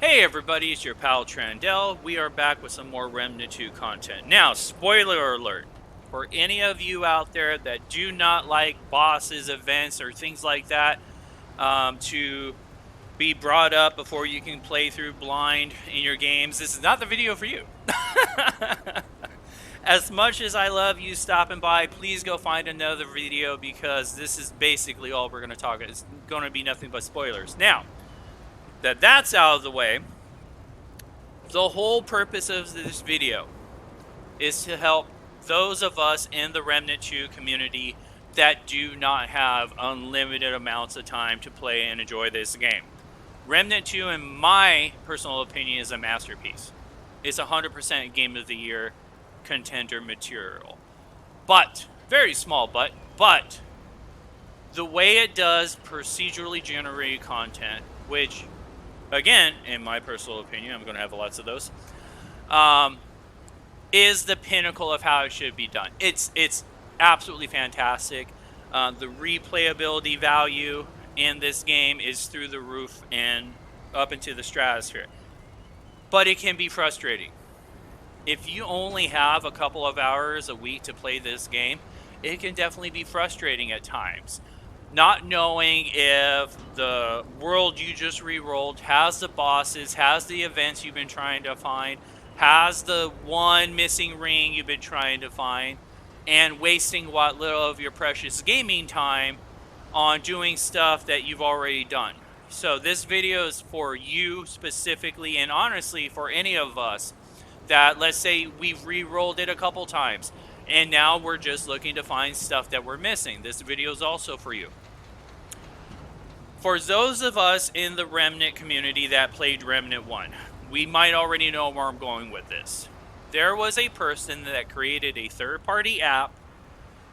Hey everybody, it's your pal Trandell. We are back with some more Remnant 2 content. Now, spoiler alert. For any of you out there that do not like bosses, events, or things like that to be brought up before you can play through blind in your games, this is not the video for you. As much as I love you stopping by, please go find another video because this is basically all we're going to talk about. It's going to be nothing but spoilers. Now, that's out of the way, the whole purpose of this video is to help those of us in the Remnant 2 community that do not have unlimited amounts of time to play and enjoy this game. Remnant 2, in my personal opinion, is a masterpiece. It's 100% Game of the Year contender material. But, very small but, the way it does procedurally generated content, which, again, in my personal opinion, I'm going to have lots of those, is the pinnacle of how it should be done. It's absolutely fantastic. The replayability value in this game is through the roof and up into the stratosphere. But it can be frustrating. If you only have a couple of hours a week to play this game, it can definitely be frustrating at times. Not knowing if the world you just re-rolled has the bosses, has the events you've been trying to find, has the one missing ring you've been trying to find, and wasting what little of your precious gaming time on doing stuff that you've already done. So this video is for you specifically, and honestly for any of us that, let's say, we've re-rolled it a couple times and now we're just looking to find stuff that we're missing. This video is also for you. For those of us in the Remnant community that played Remnant 1, we might already know where I'm going with this. There was a person that created a third-party app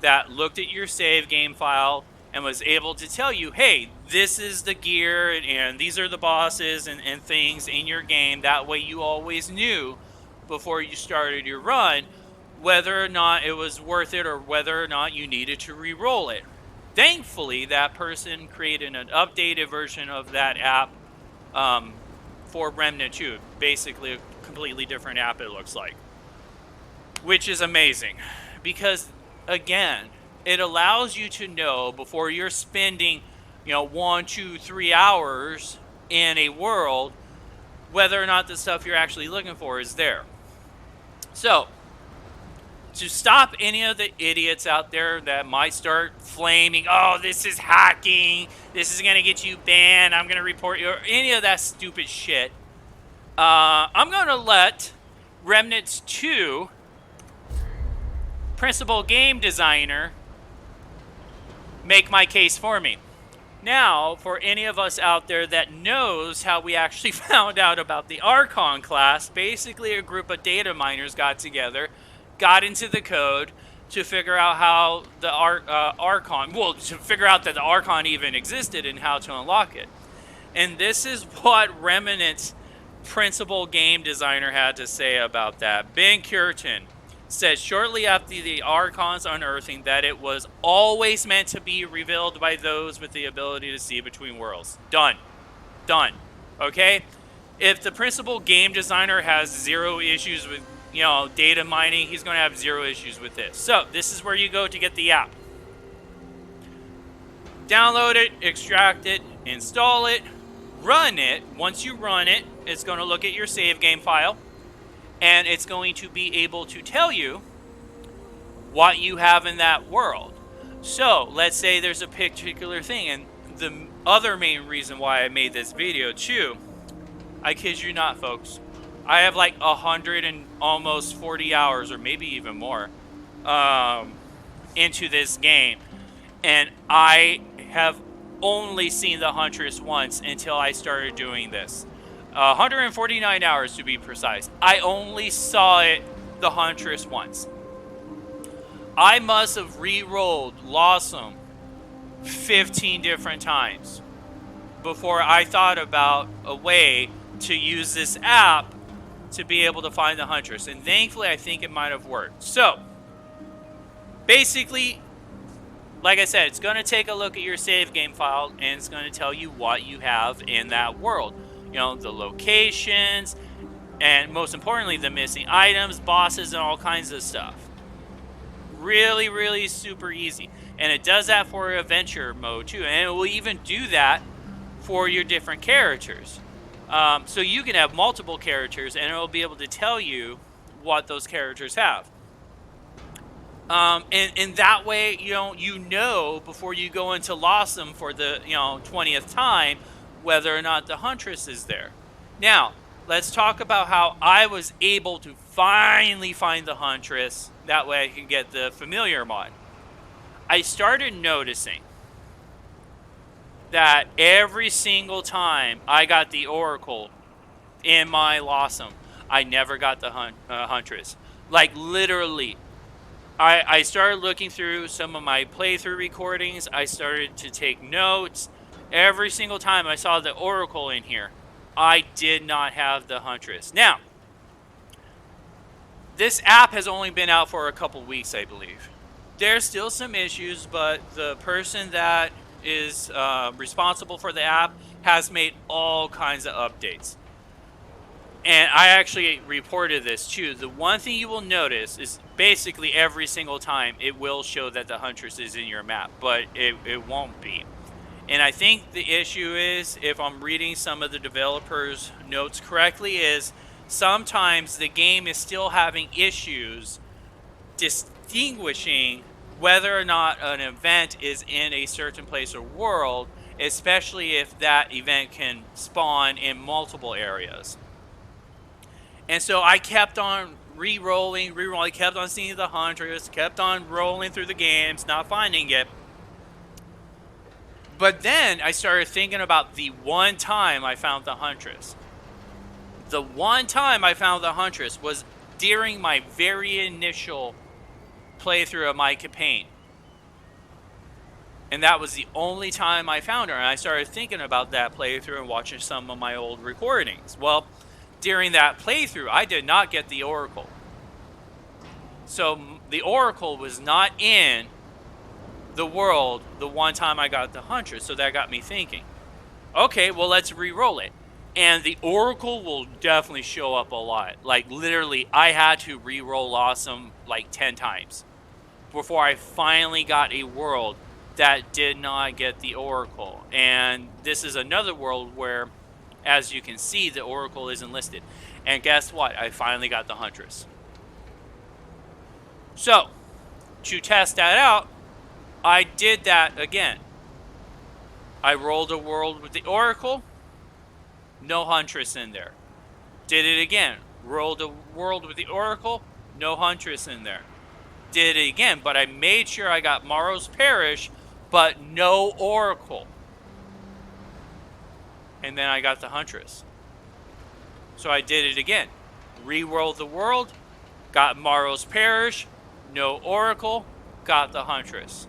that looked at your save game file and was able to tell you, hey, this is the gear and these are the bosses and things in your game. That way you always knew before you started your run whether or not it was worth it or whether or not you needed to re-roll it. Thankfully, that person created an updated version of that app for Remnant 2. Basically, a completely different app, it looks like. Which is amazing. Because, again, it allows you to know before you're spending, 1, 2, 3 hours in a world, whether or not the stuff you're actually looking for is there. So, to stop any of the idiots out there that might start flaming, oh, this is hacking, this is going to get you banned, I'm going to report you, or any of that stupid shit, I'm going to let Remnant 2 principal game designer make my case for me. Now, for any of us out there that knows how we actually found out about the Archon class, basically a group of data miners got together, got into the code to figure out how the Archon, to figure out that the Archon even existed and how to unlock it. And this is what Remnant's principal game designer had to say about that. Ben Curtin said shortly after the Archon's unearthing that it was always meant to be revealed by those with the ability to see between worlds. Done. Okay? If the principal game designer has zero issues with data mining, he's going to have zero issues with this. So, this is where you go to get the app. Download it, extract it, install it, run it. Once you run it, it's going to look at your save game file, and it's going to be able to tell you what you have in that world. So, let's say there's a particular thing, and the other main reason why I made this video too, I kid you not, folks, I have like 100 and almost 40 hours, or maybe even more, into this game. And I have only seen the Huntress once until I started doing this. 149 hours to be precise. I only saw the Huntress once. I must have re-rolled Lawsome 15 different times before I thought about a way to use this app to be able to find the Huntress. And thankfully, I think it might have worked. So, basically, like I said, it's going to take a look at your save game file, and it's going to tell you what you have in that world. you know, the locations, and most importantly, the missing items, bosses, and all kinds of stuff. Really, really super easy. And it does that for adventure mode too. And it will even do that for your different characters. So you can have multiple characters and it'll be able to tell you what those characters have. And that way, you know before you go into Lawsome for the 20th time whether or not the Huntress is there. Now, let's talk about how I was able to finally find the Huntress. That way I can get the familiar mod. I started noticing that every single time I got the Oracle in my Lawsome, I never got the Huntress. Like, literally. I started looking through some of my playthrough recordings. I started to take notes. Every single time I saw the Oracle in here, I did not have the Huntress. Now, this app has only been out for a couple weeks, I believe. There's still some issues, but the person that is responsible for the app has made all kinds of updates. And I actually reported this too. The one thing you will notice is basically every single time it will show that the Huntress is in your map, but it won't be. And I think the issue is, if I'm reading some of the developers' notes correctly, is sometimes the game is still having issues distinguishing whether or not an event is in a certain place or world, especially if that event can spawn in multiple areas. And so I kept on re-rolling, kept on seeing the Huntress, kept on rolling through the games, not finding it. But then I started thinking about the one time I found the Huntress. The one time I found the Huntress was during my very initial playthrough of my campaign. And that was the only time I found her. And I started thinking about that playthrough and watching some of my old recordings. Well, during that playthrough, I did not get the Oracle. So the Oracle was not in the world the one time I got the Huntress. So that got me thinking, okay, well, let's re-roll it. And the Oracle will definitely show up a lot. Like, literally, I had to re-roll Lawsome like 10 times before I finally got a world that did not get the Oracle. And this is another world where, as you can see, the Oracle isn't listed. And guess what? I finally got the Huntress. So, to test that out, I did that again. I rolled a world with the Oracle. No Huntress in there. Did it again. Rolled a world with the Oracle. No Huntress in there. Did it again, but I made sure I got Morrow's Parish, but no Oracle. And then I got the Huntress. So I did it again. Re-rolled the world, got Morrow's Parish, no Oracle, got the Huntress.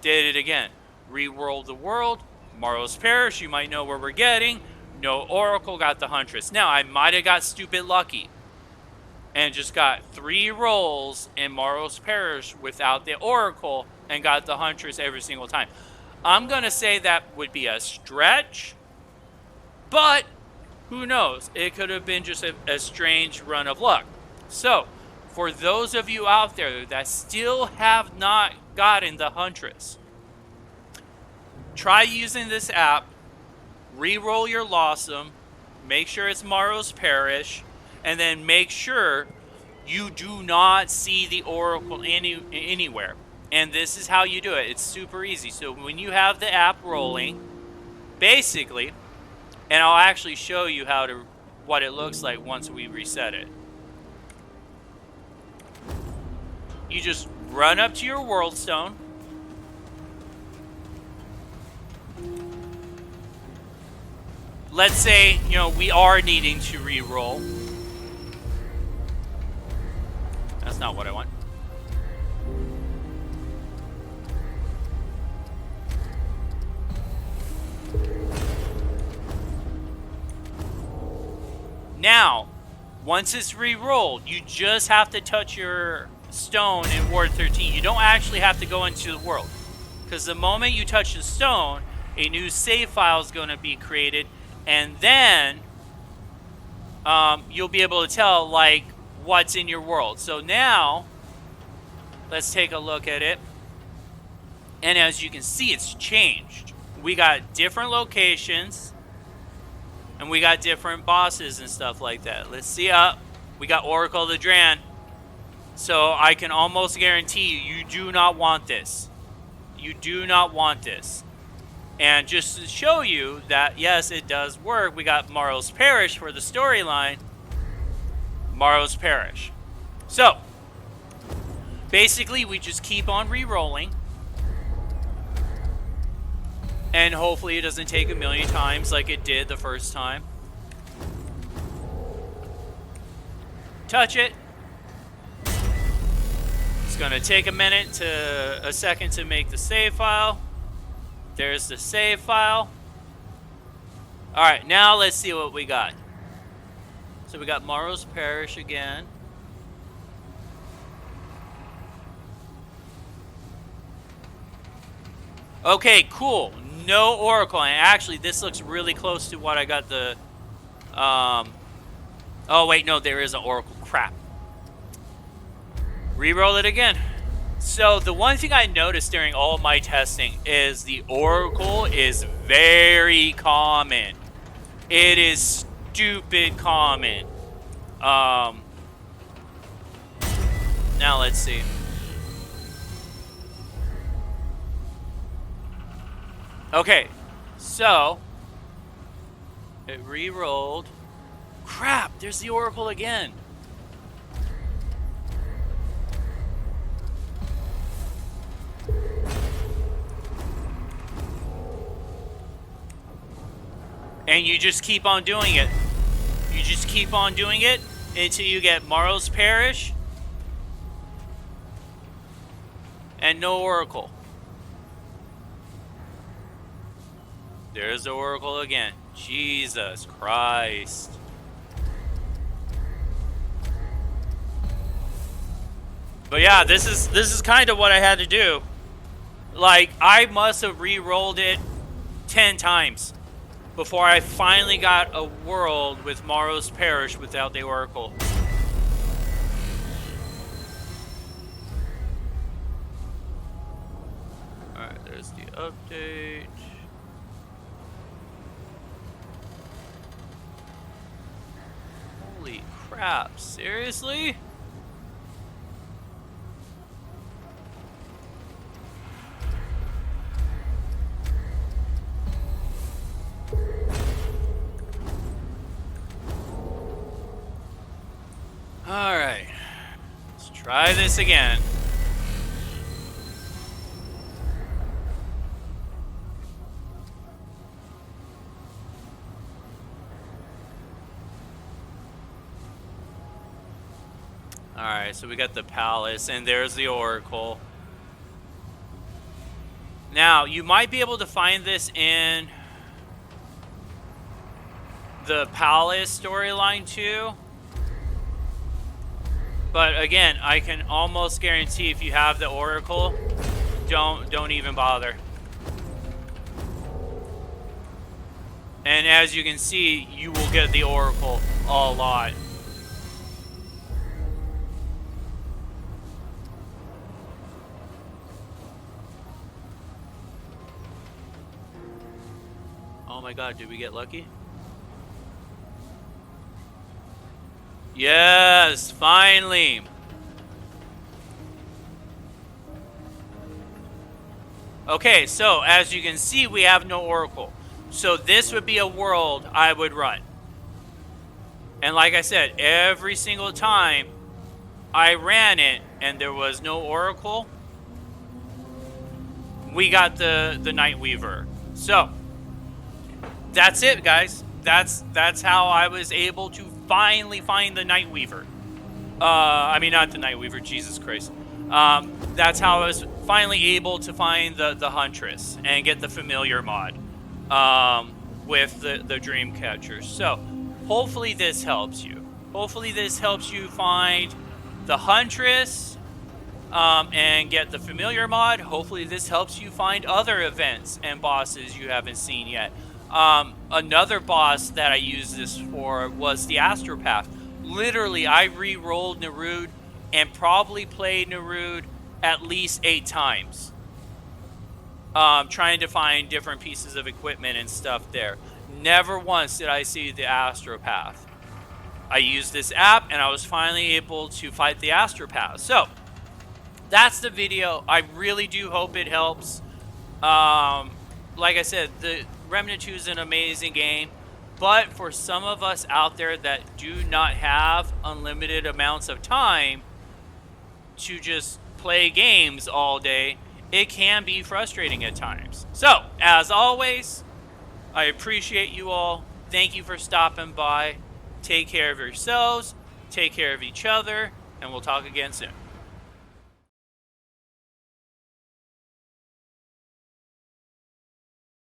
Did it again. Re-rolled the world, Morrow's Parish, you might know where we're getting, no Oracle, got the Huntress. Now, I might have got stupid lucky and just got 3 rolls in Morrow's Parish without the Oracle and got the Huntress every single time. I'm going to say that would be a stretch, but who knows? It could have been just a strange run of luck. So, for those of you out there that still have not gotten the Huntress, try using this app, re-roll your Lawsome, make sure it's Morrow's Parish, and then make sure you do not see the Oracle anywhere. And this is how you do it. It's super easy. So when you have the app rolling, basically, and I'll actually show you what it looks like once we reset it. You just run up to your world stone. Let's say, we are needing to re-roll. That's not what I want. Now, once it's re-rolled, you just have to touch your stone in Ward 13. You don't actually have to go into the world. Because the moment you touch the stone, a new save file is going to be created, And then you'll be able to tell, like, what's in your world. So now, let's take a look at it. And as you can see, it's changed. We got different locations. And we got different bosses and stuff like that. Let's see. We got Oracle of the Dran. So I can almost guarantee you do not want this. You do not want this. And just to show you that, yes, it does work, we got Morrow's Parish for the storyline. Morrow's Parish. So, basically, we just keep on re-rolling. And hopefully it doesn't take a million times like it did the first time. Touch it. It's going to take a second to make the save file. There's the save file. Alright, now let's see what we got. So we got Morrow's Parish again. Okay, cool. No Oracle. And actually, this looks really close to what I got the... Oh, wait, no, there is an Oracle. Crap. Reroll it again. So, the one thing I noticed during all my testing is the Oracle is very common. It is stupid common. Now, let's see. Okay, so it re-rolled. Crap, there's the Oracle again. And you just keep on doing it. You just keep on doing it until you get Morrow's Parish and no Oracle. There's the Oracle again. Jesus Christ. But yeah, this is kind of what I had to do. Like, I must have re-rolled it 10 times before I finally got a world with Morrow's Parish without the Oracle. Alright, there's the update. Holy crap, seriously? Alright, let's try this again. Alright, so we got the palace, and there's the Oracle. Now, you might be able to find this in the palace storyline too. But again, I can almost guarantee if you have the Oracle, don't even bother. And as you can see, you will get the Oracle a lot. Oh my god, did we get lucky? Yes, finally. Okay, so as you can see, we have no Oracle. So this would be a world I would run. And like I said, every single time I ran it and there was no Oracle, we got the Nightweaver. So that's it, guys. That's how I was able to finally find the Nightweaver. I mean, not the Nightweaver, Jesus Christ. That's how I was finally able to find the Huntress and get the familiar mod with the dream catcher. So hopefully this helps you. Hopefully this helps you find the Huntress and get the familiar mod. Hopefully this helps you find other events and bosses you haven't seen yet. Another boss that I used this for was the Astropath. Literally, I re-rolled Nerude and probably played Nerude at least 8 times. Trying to find different pieces of equipment and stuff there. Never once did I see the Astropath. I used this app and I was finally able to fight the Astropath. So, that's the video. I really do hope it helps. Like I said, the Remnant 2 is an amazing game, but for some of us out there that do not have unlimited amounts of time to just play games all day, it can be frustrating at times. So, as always, I appreciate you all. Thank you for stopping by. Take care of yourselves, take care of each other, and we'll talk again soon.